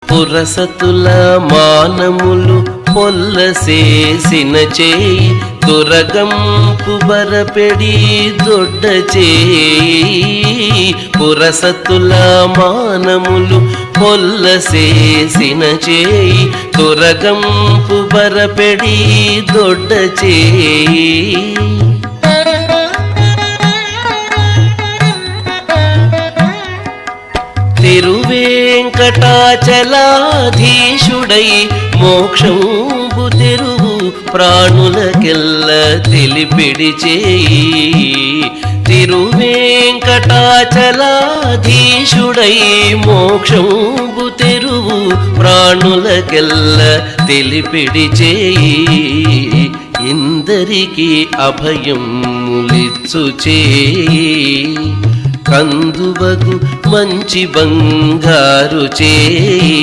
పురసతుల మానములు పొల్లసేసిన చేయి దురగంపు బరపెడి దొడ్డ చేయి పురసతుల మానములు పొల్లసేసిన చేయి దురగంపు బరపెడి దొడ్డ చేయి తిరువేంకటాచలాధీశుడై మోక్షంబు తెరువు ప్రాణులకెల్ల తెలిపిడి చేయి తిరువేంకటాచలాధీశుడై మోక్షంబు తెరువు ప్రాణులకెల్ల తెలిపిడి చేయి ఇందరికీ అభయములిచ్చు చేయి కందువగు మంచి బంగారు చేయి